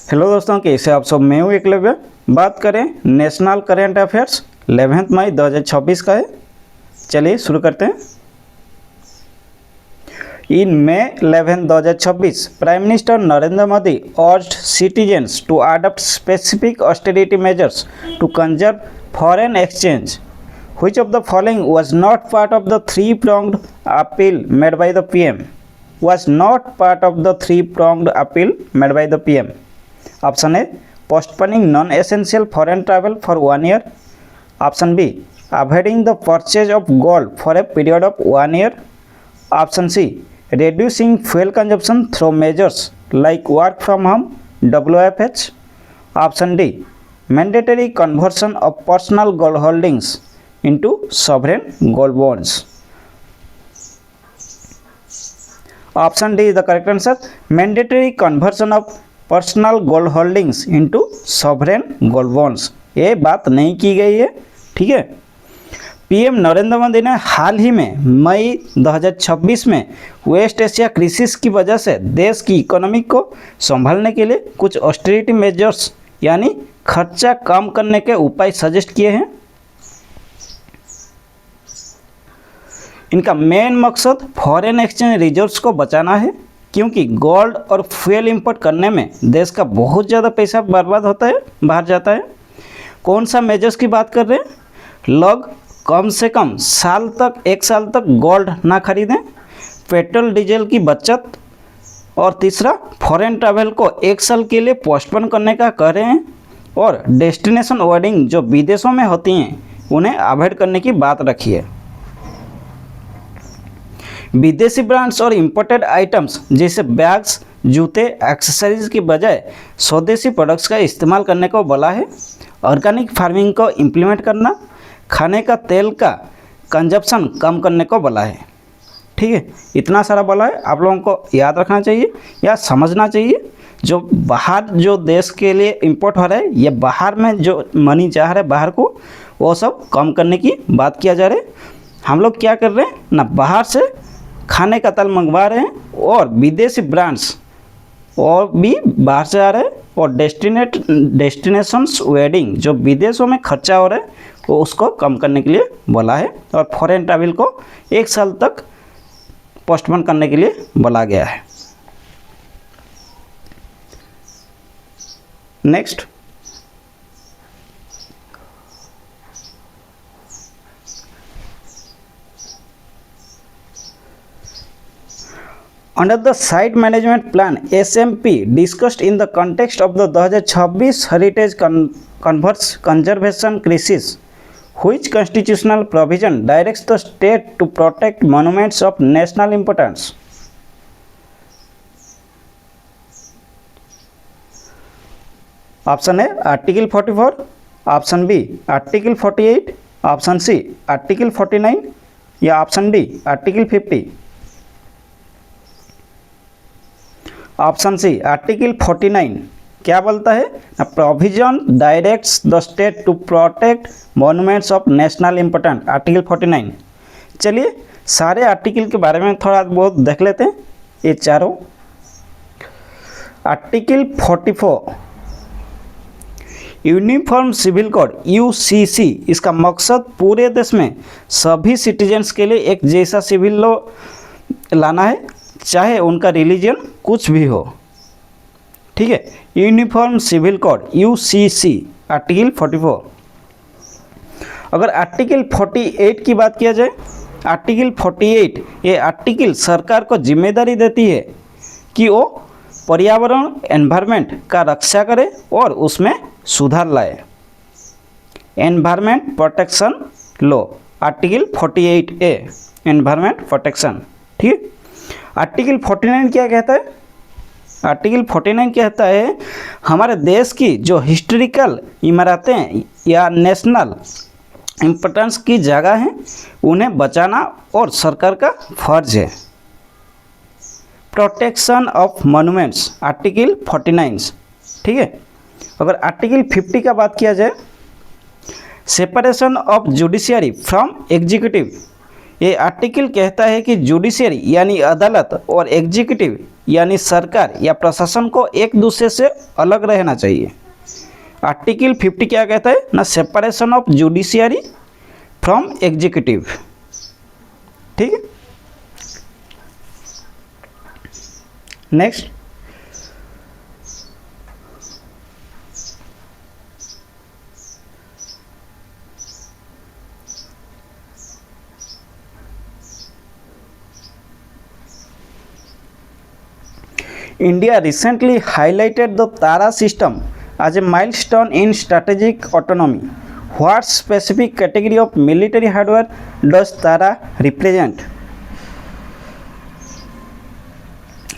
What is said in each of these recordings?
Hello दोस्तों, कैसे आप सब। मैं हूँ एकलव्य। बात करें नेशनल करेंट अफेयर्स 11 मई 2026 का है। चलिए शुरू करते हैं। इन May 11, 2026, Prime Minister Narendra Modi urged citizens to adopt specific austerity measures to conserve foreign exchange. Which of the following was not part of the three-pronged appeal made by the PM? Was not part of the three-pronged appeal made by the PM. Option A, postponing non-essential foreign travel for 1 year. Option B, avoiding the purchase of gold for a period of 1 year. Option C, reducing fuel consumption through measures like work from home, WFH. Option D, mandatory conversion of personal gold holdings into sovereign gold bonds. Option D is the correct answer. Mandatory conversion of personal gold holdings into sovereign gold bonds, ये बात नहीं की गई है। ठीक है। PM Narendra Modi ने हाल ही में मई 2026 में वेस्ट एशिया क्राइसिस की वजह से देश की इकोनॉमी को संभालने के लिए कुछ ऑस्टेरिटी मेजर्स यानी खर्चा कम करने के उपाय सजेस्ट किए हैं। इनका मेन मकसद फॉरेन एक्सचेंज रिजर्व्स को बचाना है, क्योंकि गोल्ड और फ्यूल इंपोर्ट करने में देश का बहुत ज़्यादा पैसा बर्बाद होता है, बाहर जाता है। कौन सा मेजर्स की बात कर रहे हैं? लोग कम से कम एक साल तक गोल्ड ना खरीदें, पेट्रोल डीजल की बचत, और तीसरा फॉरेन ट्रैवल को 1 साल के लिए पोस्टपोन करने का कह रहे हैं, और डेस्टिनेशन वेडिंग जो विदेशों में होती हैं उन्हें अवॉइड करने की बात रखी है। विदेशी ब्रांड्स और इंपोर्टेड आइटम्स जैसे बैग्स, जूते, एक्सेसरीज की बजाय स्वदेशी प्रोडक्ट्स का इस्तेमाल करने को बोला है। ऑर्गेनिक फार्मिंग को इम्प्लीमेंट करना, खाने का तेल का कंजप्शन कम करने को बोला है। ठीक है, इतना सारा बोला है, आप लोगों को याद रखना चाहिए या समझना चाहिए। जो बाहर जो देश के लिए इंपोर्ट हो रहा है या बाहर में जो मनी जा रहा है बाहर को, वो सब कम करने की बात किया जा रहा है। हम लोग क्या कर रहे हैं ना, बाहर से खाने का तेल मंगवा रहे हैं, और विदेशी ब्रांड्स और भी बाहर से आ रहे हैं, और डेस्टिनेशंस वेडिंग जो विदेशों में खर्चा हो रहा है वो उसको कम करने के लिए बोला है, और फॉरेन ट्रैवल को 1 साल तक पोस्टपोन करने के लिए बोला गया है। Next, Under the Site Management Plan SMP discussed in the context of the 2026 Heritage Conservation Crisis, which constitutional provision directs the state to protect monuments of national importance? Option A, Article 44. Option B, Article 48. Option C, Article 49. या Option D, Article 50. Option C article 49 क्या बोलता है? Provision directs the state to protect monuments of national important, article 49। चलिए सारे article के बारे में थोड़ा बहुत देख लेते हैं। ये चारों article 44 uniform civil code UCC, इसका मकसद पूरे देश में सभी सिटीजन्स के लिए एक जैसा सिविल लॉ लाना है, चाहे उनका रिलीजन कुछ भी हो। ठीक है, uniform civil code UCC article 44। अगर आर्टिकल 48 की बात किया जाए, आर्टिकल 48 ये आर्टिकल सरकार को जिम्मेदारी देती है कि वो पर्यावरण एनवायरनमेंट का रक्षा करे और उसमें सुधार लाए। Environment protection law article 48A environment protection. ठीक। आर्टिकल 49 क्या कहता है? आर्टिकल 49 कहता है हमारे देश की जो हिस्टोरिकल इमारतें या नेशनल इम्पोर्टेंस की जगह हैं उन्हें बचाना और सरकार का फर्ज है। Protection of monuments article 49। ठीक है। अगर आर्टिकल 50 का बात किया जाए, separation of judiciary from executive, ये आर्टिकल कहता है कि जुडिशियरी यानी अदालत और एग्जीक्यूटिव यानी सरकार या प्रशासन को एक दूसरे से अलग रहना चाहिए। आर्टिकल 50 क्या कहता है ना, separation of judiciary from executive. ठीक है, next India recently highlighted the Tara system as a milestone in strategic autonomy. What specific category of military hardware does Tara represent?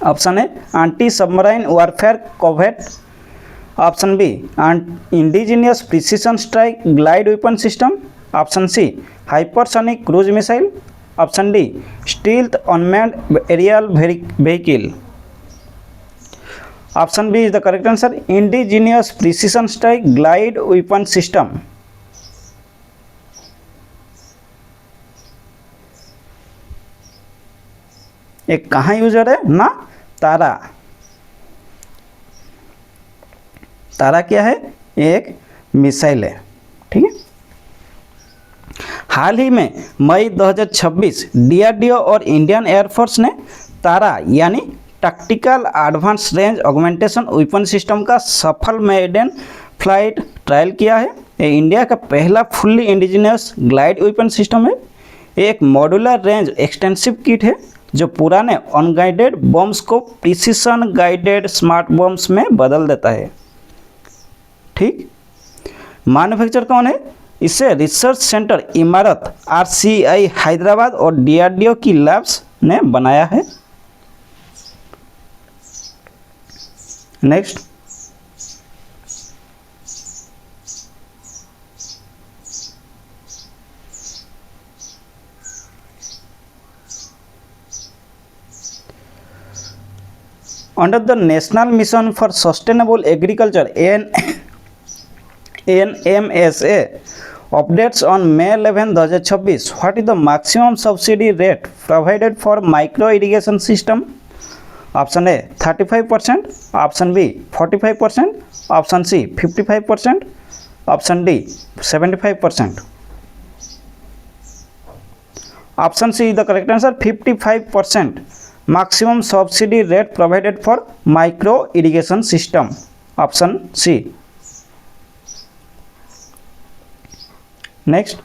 Option A, anti-submarine warfare corvette. Option B, indigenous precision strike glide weapon system. Option C, hypersonic cruise missile. Option D, stealth unmanned aerial vehicle. Option B is the correct answer, indigenous precision strike glide weapon system. एक कहाँ use हो रहा है ना, तारा। तारा क्या है, एक missile है। ठीक है, हाल ही में मई 2026 डीआरडीओ और इंडियन एयरफोर्स ने तारा यानी tactical advance range augmentation weapon system का सफल मेडन फ्लाइट ट्रायल किया है। ये इंडिया का पहला fully indigenous glide weapon system है। ये एक मॉड्यूलर रेंज एक्सटेंसिव किट है जो पुराने अनगाइडेड बम्स को प्रिसिशन गाइडेड स्मार्ट बम्स में बदल देता है। ठीक, मैन्युफैक्चर कौन है, इसे रिसर्च सेंटर इमारत RCI हैदराबाद और DRDO की लैब्स ने बनाया है। Next, under the national mission for sustainable agriculture NMSA updates on May 11, 2026, what is the maximum subsidy rate provided for micro irrigation system? Option A 35%, option B 45%, option C 55%, option D 75%. Option C is the correct answer, 55% maximum subsidy rate provided for micro irrigation system. Option C. Next,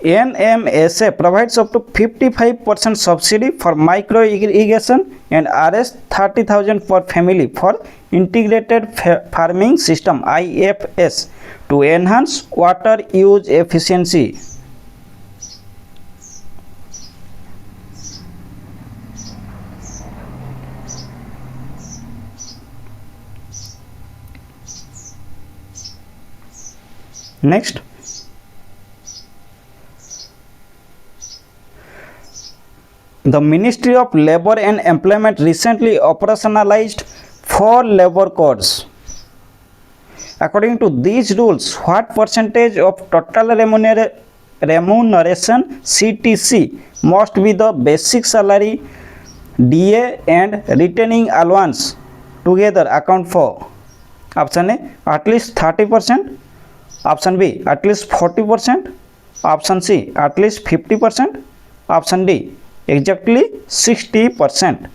NMSA provides up to 55% subsidy for micro irrigation and Rs 30,000 per family for integrated farming system IFS to enhance water use efficiency. Next, the Ministry of Labor and Employment recently operationalized 4 labor codes. According to these rules, what percentage of total remuneration CTC must be the basic salary, DA and retaining allowance together account for? Option A at least 30%, option B at least 40%, option C at least 50%, option D exactly 60%.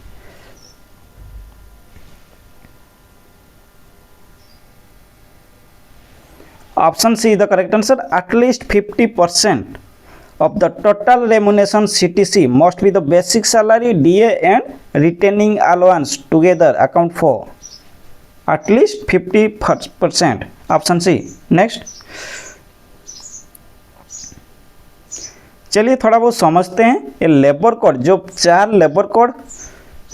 Option C is the correct answer, at least 50% of the total remuneration CTC must be the basic salary, DA and retaining allowance together account for at least 50%. Option C. Next, चलिए थोड़ा बहुत समझते हैं ये labour code, जो 4 labour code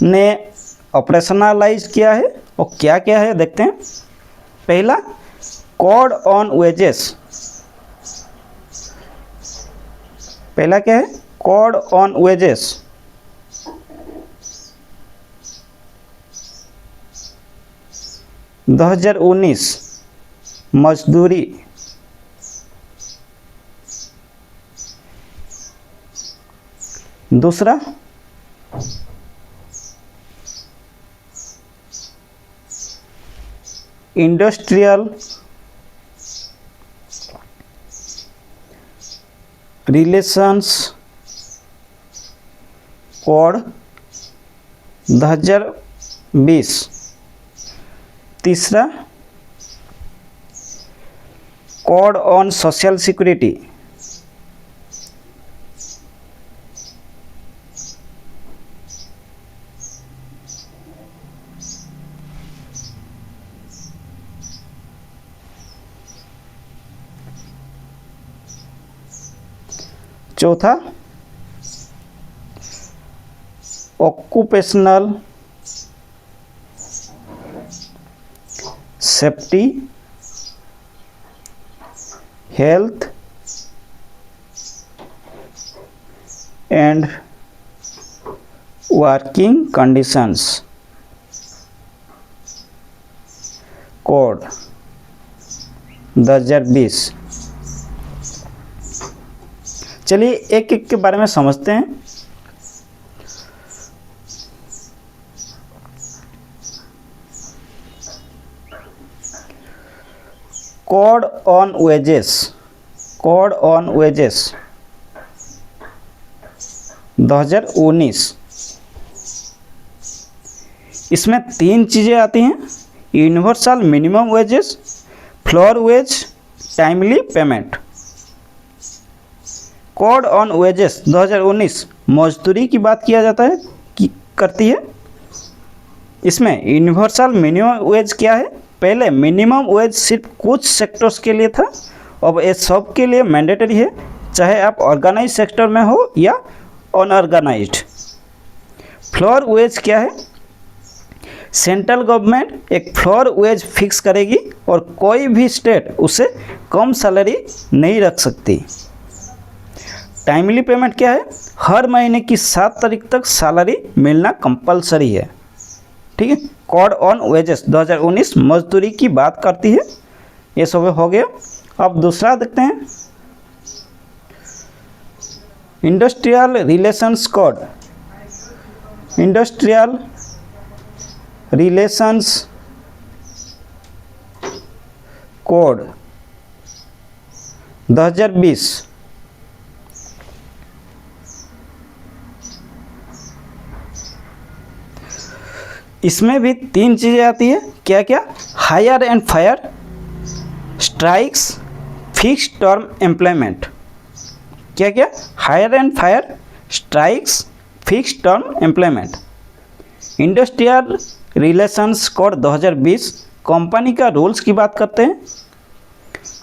ने operationalise किया है वो क्या क्या है देखते हैं। पहला, कोड ऑन वेजेस। पहला क्या है, कोड ऑन वेजेस। दो 2019 मजदूरी दूसरा इंडस्ट्रियल रिलेशंस कोड 2020। तीसरा कोड ऑन सोशल सिक्योरिटी। चौथा occupational safety health and working conditions code 2020। चलिए एक एक के बारे में समझते हैं। Code on wages, code on wages 2019। इसमें 3 चीज़ें आती हैं, universal minimum wages, floor wage, timely payment. Code on wages 2019 मजदूरी की बात किया जाता है करती है। इसमें यूनिवर्सल मिनिमम वेज क्या है? पहले मिनिमम वेज सिर्फ कुछ सेक्टर्स के लिए था, अब ये सब के लिए मैंडेटरी है, चाहे आप ऑर्गेनाइज सेक्टर में हो या अनऑर्गेनाइज्ड। फ्लोर वेज क्या है? सेंट्रल गवर्नमेंट एक फ्लोर वेज फिक्स करेगी और कोई भी स्टेट उसे कम सैलरी नहीं रख सकती। टाइमली पेमेंट क्या है? हर महीने की 7 तारीख तक सैलरी मिलना कंपलसरी है। ठीक है, कोड ऑन वेजेस 2019 मजदूरी की बात करती है। ये सब हो गया। अब दूसरा देखते हैं, industrial relations code. Industrial relations code 2020। इसमें भी 3 चीज़ें आती है। क्या क्या? Hire and fire, strikes, fix term employment. क्या क्या? Hire and fire, strikes, fix term employment. Industrial relations code 2020 company का रूल्स की बात करते हैं।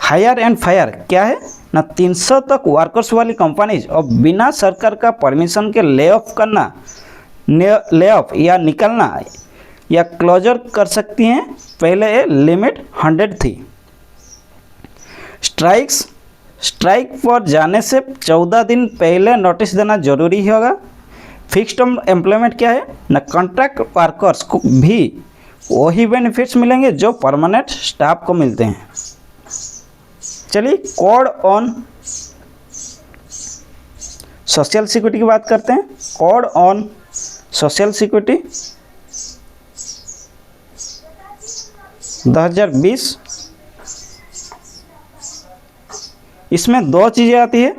हायर एंड फायर क्या है ना? 300 तक वर्कर्स वाली कंपनीज और बिना सरकार का परमिशन के ले ऑफ करना, ले ऑफ या निकलना या क्लोजर कर सकती हैं। पहले ये लिमिट 100 थी। स्ट्राइक पर जाने से 14 दिन पहले नोटिस देना जरूरी होगा। फिक्स टर्म एम्प्लॉयमेंट क्या है ना? कॉन्ट्रैक्ट वर्कर्स को भी वही बेनिफिट्स मिलेंगे जो परमानेंट स्टाफ को मिलते हैं। चलिए कोड ऑन सोशल सिक्योरिटी की बात करते हैं। Code on social security 2020। इसमें 2 चीज़ें आती है,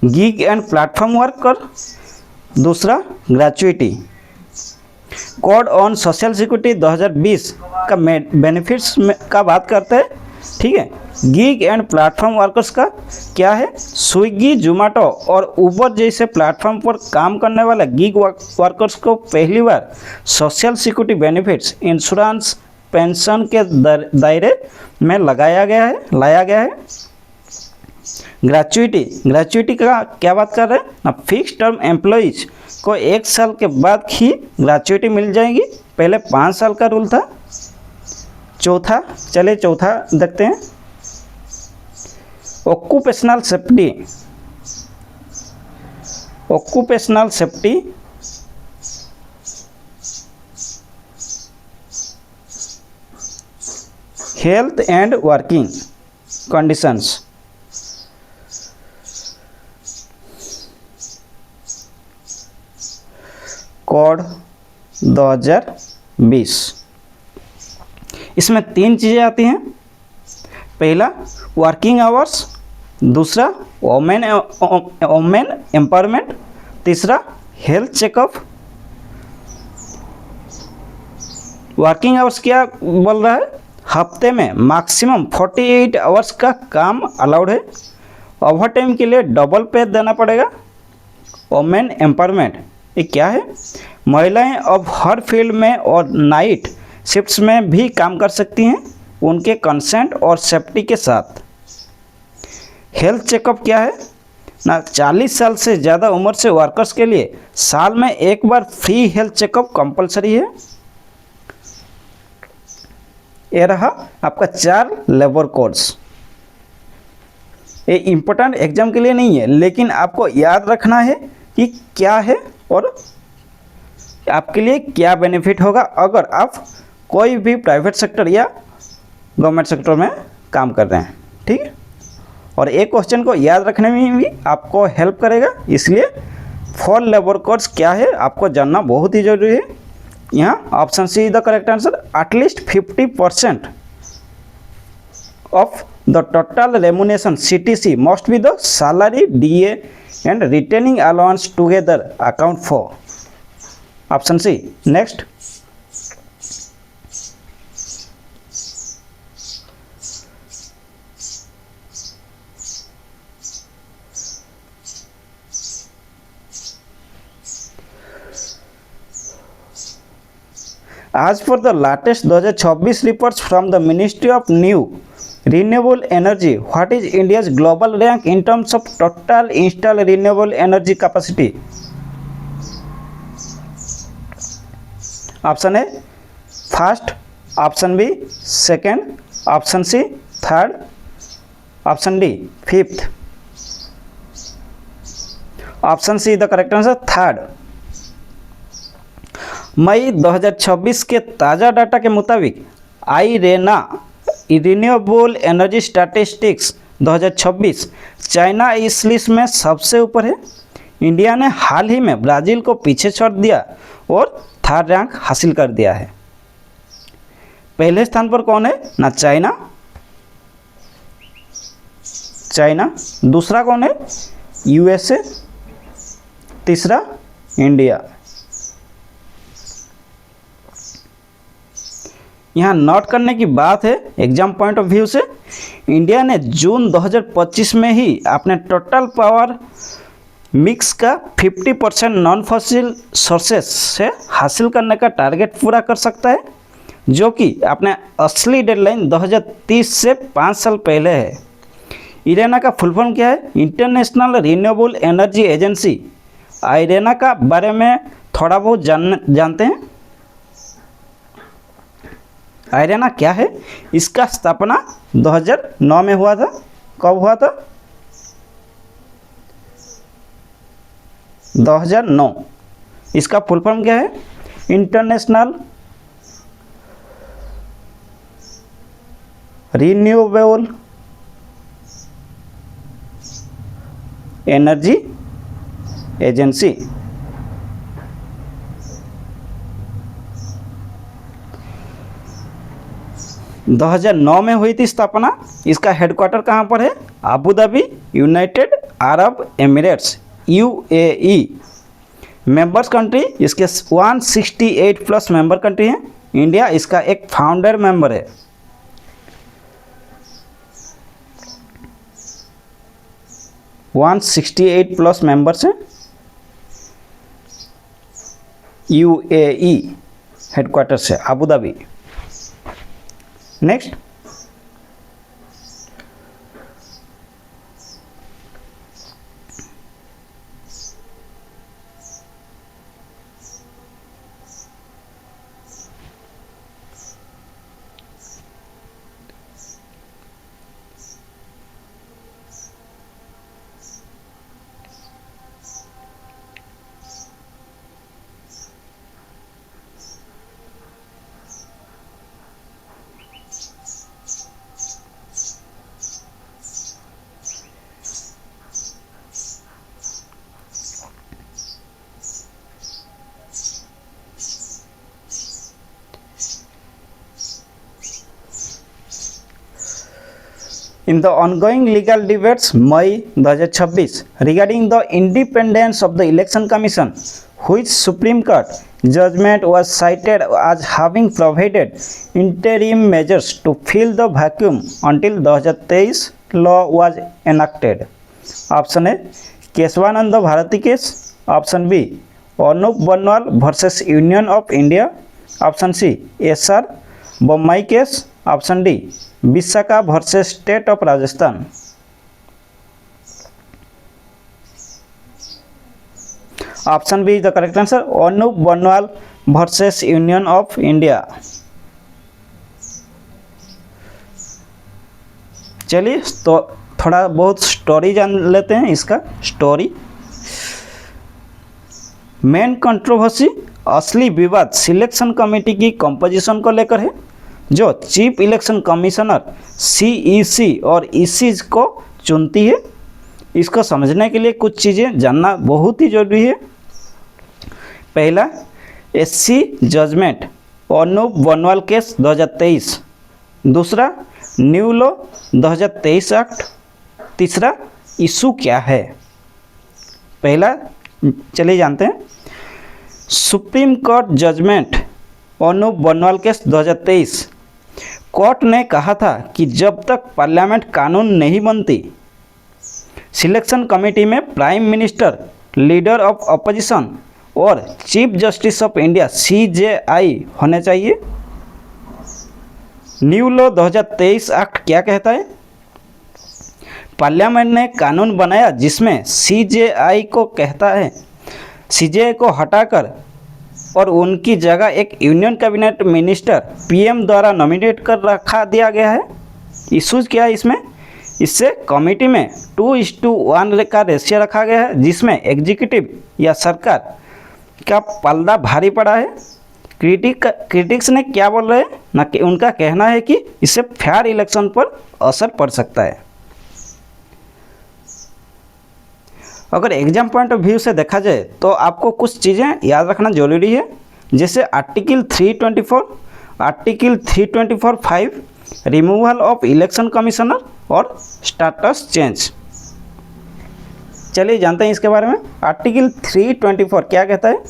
गिग एंड प्लेटफॉर्म वर्कर, दूसरा gratuity. Code on social security 2020 का बेनिफिट्स का बात करते हैं। ठीक है, गिग एंड प्लेटफॉर्म वर्कर्स का क्या है? स्विगी, जोमेटो और उबर जैसे प्लेटफॉर्म पर काम करने वाले गिग वर्कर्स को पहली बार social security benefits, insurance, pension के दायरे में लाया गया है। ग्रेचुइटी का क्या बात कर रहे हैं ना? फिक्स टर्म एम्प्लॉइज को 1 साल के बाद ही ग्रेचुइटी मिल जाएगी, पहले 5 साल का रूल था। चौथा देखते हैं, occupational safety health and working conditions 2020। इसमें 3 चीज़ें आती हैं। पहला वर्किंग आवर्स, दूसरा वोमेन एम्पावरमेंट, तीसरा हेल्थ चेकअप। वर्किंग आवर्स क्या बोल रहा है, हफ्ते में मैक्सिमम 48 आवर्स का काम अलाउड है। ओवर टाइम के लिए डबल पे देना पड़ेगा। वोमेन एम्पावरमेंट ये क्या है, महिलाएं अब हर फील्ड में और नाइट शिफ्ट्स में भी काम कर सकती हैं, उनके कंसेंट और सेफ्टी के साथ। हेल्थ चेकअप क्या है ना, 40 साल से ज़्यादा उम्र से वर्कर्स के लिए साल में एक बार फ्री हेल्थ चेकअप कंपलसरी है। ये रहा आपका 4 लेबर कोड्स। ये इम्पोर्टेंट एग्जाम के लिए नहीं है, लेकिन आपको याद रखना है कि क्या है और आपके लिए क्या बेनिफिट होगा अगर आप कोई भी प्राइवेट सेक्टर या गवर्नमेंट सेक्टर में काम कर रहे हैं। ठीक है, और एक क्वेश्चन को याद रखने में भी आपको हेल्प करेगा, इसलिए 4 लेबर कोड्स क्या है आपको जानना बहुत ही जरूरी है। यहाँ option C is the correct answer. At least 50% of the total remuneration CTC must be the salary, DA and retaining allowance together account for. Option C. Next, as per the latest 2026 reports from the Ministry of New Renewable Energy, what is India's global rank in terms of total installed renewable energy capacity? Option A first, option B second, option C third, option D fifth. Option C the correct answer third. मई 2026 के ताज़ा data के मुताबिक IRENA renewable energy statistics 2026 China इस list में सबसे ऊपर है। इंडिया ने हाल ही में ब्राज़ील को पीछे छोड़ दिया और थर्ड रैंक हासिल कर दिया है। पहले स्थान पर कौन है ना, चाइना। दूसरा कौन है, USA। तीसरा इंडिया। यहाँ नोट करने की बात है एग्जाम पॉइंट ऑफ व्यू से, इंडिया ने जून 2025 में ही अपने टोटल पावर मिक्स का 50% नॉन फॉसिल सोर्सेस से हासिल करने का टारगेट पूरा कर सकता है, जो कि अपने असली डेडलाइन 2030 से 5 साल पहले है। इरेना का फुल फॉर्म क्या है, इंटरनेशनल रिन्यूएबल एनर्जी एजेंसी। आईरेना का बारे में थोड़ा बहुत जानते हैं। आईरेना क्या है, इसका स्थापना 2009 में हुआ था। कब हुआ था, 2009। इसका फुल फॉर्म क्या है, इंटरनेशनल रिन्यूएबल एनर्जी एजेंसी। दो 2009 में हुई थी स्थापना। इसका हेडक्वार्टर कहाँ पर है, Abu Dhabi, United Arab Emirates, UAE। Members country इसके 168 प्लस मेंबर कंट्री हैं। इंडिया इसका एक फाउंडर मेंबर है। वन 168 प्लस मेंबर्स हैं। UAE हेडक्वार्टर से Abu Dhabi. Next, In the ongoing legal debates, May 2026, regarding the independence of the Election Commission, which Supreme Court judgment was cited as having provided interim measures to fill the vacuum until 2023 law was enacted. Option A, Keshavananda Bharati case. Option B, Anoop Banwal versus Union of India. Option C, SR Bommai case. Option D, Vishakha versus state of Rajasthan. Option B is the correct answer, Anoop Banwal versus Union of India. चलिए तो थोड़ा बहुत story जान लेते हैं. इसका story, main controversy, असली विवाद सिलेक्शन कमेटी की कंपोजिशन को लेकर है, जो चीफ इलेक्शन कमिश्नर सीईसी और ईसीज को चुनती है. इसको समझने के लिए कुछ चीज़ें जानना बहुत ही जरूरी है. पहला, एससी जजमेंट अनूप बनवाल केस 2023. दूसरा, न्यू लॉ 2023 एक्ट. तीसरा, इशू क्या है. पहला चलिए जानते हैं. सुप्रीम कोर्ट जजमेंट अनूप बनवाल केस 2023. कोर्ट ने कहा था कि जब तक पार्लियामेंट कानून नहीं बनती, सिलेक्शन कमेटी में prime minister, leader of opposition और chief justice of India CJI होने चाहिए. न्यू लॉ 2023 एक्ट क्या कहता है? पार्लियामेंट ने कानून बनाया जिसमें सीजेआई को कहता है, सीजेआई को हटाकर और उनकी जगह एक यूनियन कैबिनेट मिनिस्टर पीएम द्वारा नॉमिनेट कर रखा दिया गया है. इशूज़ क्या है इसमें? इससे कमेटी में 2:1 का रेशियो रखा गया है, जिसमें एग्जीक्यूटिव या सरकार का पलड़ा भारी पड़ा है. क्रिटिक्स ने क्या बोल रहे हैं ना, कि उनका कहना है कि इससे फेयर इलेक्शन पर असर पड़ सकता है. अगर एग्जाम पॉइंट ऑफ व्यू से देखा जाए तो आपको कुछ चीज़ें याद रखना जरूरी है, जैसे article 324, article 324(5), removal of election commissioner और स्टेटस चेंज. चलिए जानते हैं इसके बारे में. आर्टिकल 324 क्या कहता है?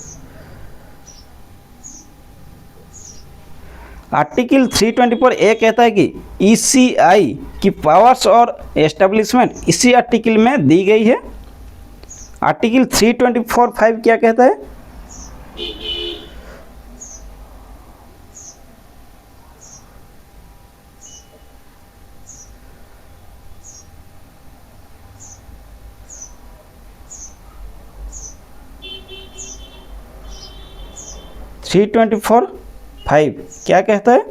आर्टिकल 324 ए कहता है कि ईसीआई की पावर्स और एस्टेब्लिशमेंट इसी आर्टिकल में दी गई है. आर्टिकल 324(5) क्या कहता है? क्या कहता है?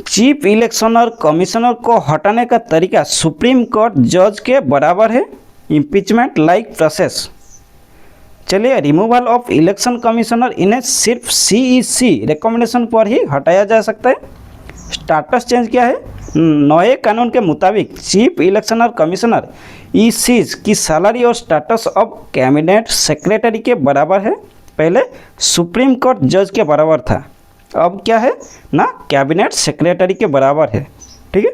चीफ इलेक्शनर कमिश्नर को हटाने का तरीका सुप्रीम कोर्ट जज के बराबर है. Impeachment like process. चलिए, रिमूवल ऑफ इलेक्शन कमिश्नर इन्हें सिर्फ सीईसी रिकमेंडेशन पर ही हटाया जा सकता है. स्टेटस चेंज क्या है? नए कानून के मुताबिक चीफ इलेक्शनर कमिश्नर ईसीज की सैलरी और स्टेटस अब कैबिनेट सेक्रेटरी के बराबर है. पहले सुप्रीम कोर्ट जज के बराबर था, अब क्या है ना, कैबिनेट सेक्रेटरी के बराबर है. ठीक है,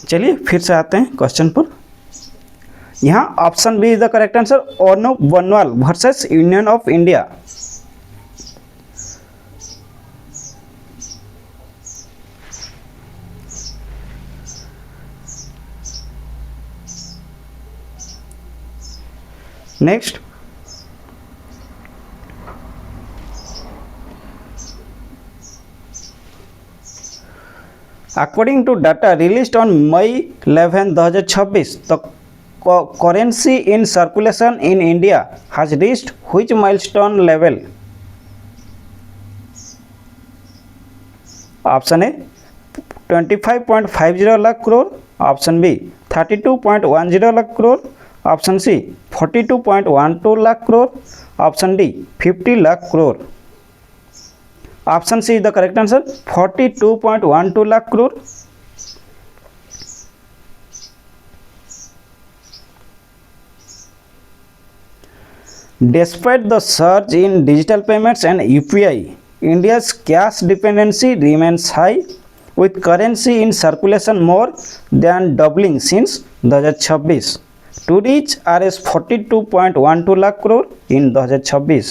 चलिए फिर से आते हैं क्वेश्चन पर. यहाँ option B is the correct answer, Anoop Banwal versus Union of India. Next, according to data released on May 11, 2026, the currency in circulation in India has reached which milestone level? Option A 25.50 lakh crore, option B 32.10 lakh crore, option C 42.12 lakh crore, option D 50 lakh crore. Option C is the correct answer, 42.12 lakh crore. Despite the surge in digital payments and UPI, India's cash dependency remains high with currency in circulation more than doubling since 2026 to reach Rs 42.12 lakh crore in 2026।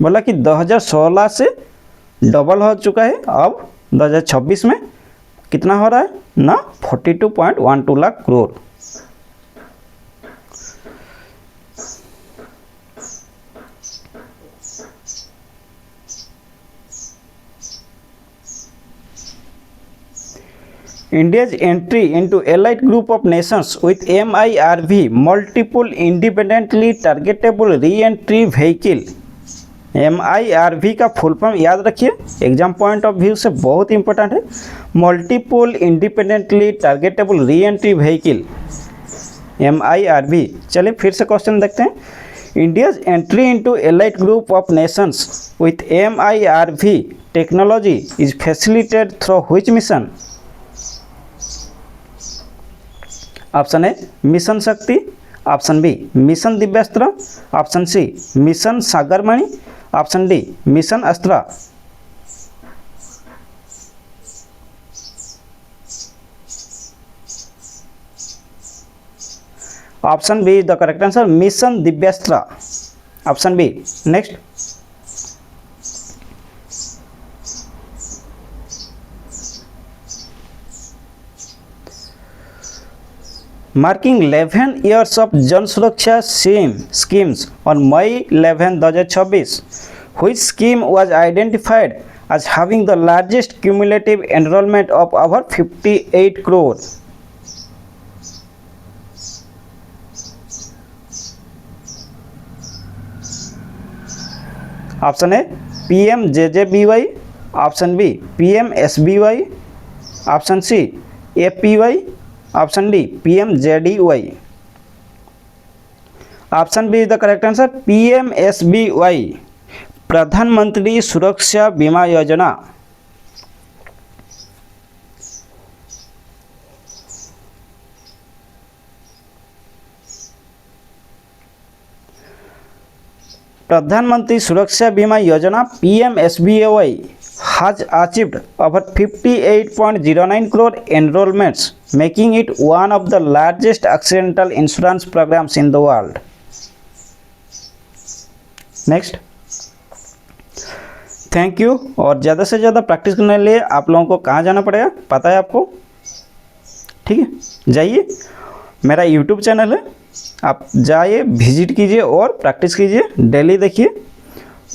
बोला कि 2016 से double हो चुका है, अब 2026 में कितना हो रहा है ना 42.12 lakh crore. India's entry into allied group of nations with MIRV multiple independently targetable re-entry vehicle। MIRV का फुल फॉर्म याद रखिए, एग्जाम पॉइंट ऑफ व्यू से बहुत इंपॉर्टेंट है। Multiple independently targetable re entry vehicle MIRV। चलिए फिर से क्वेश्चन देखते हैं। India's entry into allied group of nations with MIRV technology is facilitated through which mission? Option A mission Shakti, option B mission Divyastra, option C mission Sagarmani, option D mission Astra. Option B is the correct answer, mission Divyastra, option B. Next, marking 11 years of जन सुरक्षा schemes on May 11, 2026, which scheme was identified as having the largest cumulative enrollment of over 58 crore? Option A PMJJBY, option B PMSBY, option C APY, option D PMJDY। Option B is the correct answer, PMSBY, प्रधानमंत्री सुरक्षा बीमा योजना। प्रधानमंत्री सुरक्षा बीमा योजना PMSBY has achieved over 58.09 crore enrollments, making it one of the largest accidental insurance programs in the world. Next, thank you. और ज़्यादा से ज़्यादा प्रैक्टिस करने के लिए आप लोगों को कहाँ जाना पड़ेगा पता है आपको, ठीक है? जाइए, मेरा यूट्यूब चैनल है, आप जाइए विजिट कीजिए और प्रैक्टिस कीजिए, डेली देखिए।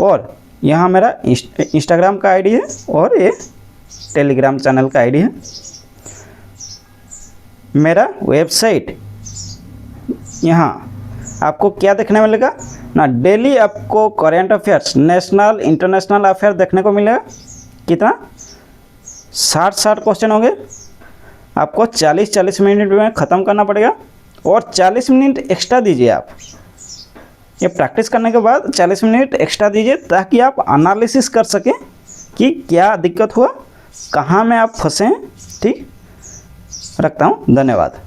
और यहाँ मेरा इंस्टाग्राम का आईडी है और ये टेलीग्राम चैनल का आईडी है। मेरा वेबसाइट, यहाँ आपको क्या देखने मिलेगा ना, डेली आपको current affairs, national international affair देखने को मिलेगा। कितना 60 क्वेश्चन होंगे, आपको 40 मिनट में ख़त्म करना पड़ेगा और 40 मिनट एक्स्ट्रा दीजिए। आप ये प्रैक्टिस करने के बाद 40 मिनट एक्स्ट्रा दीजिए ताकि आप एनालिसिस कर सकें कि क्या दिक्कत हुआ, कहाँ में आप फंसे हैं। ठीक, रखता हूँ, धन्यवाद।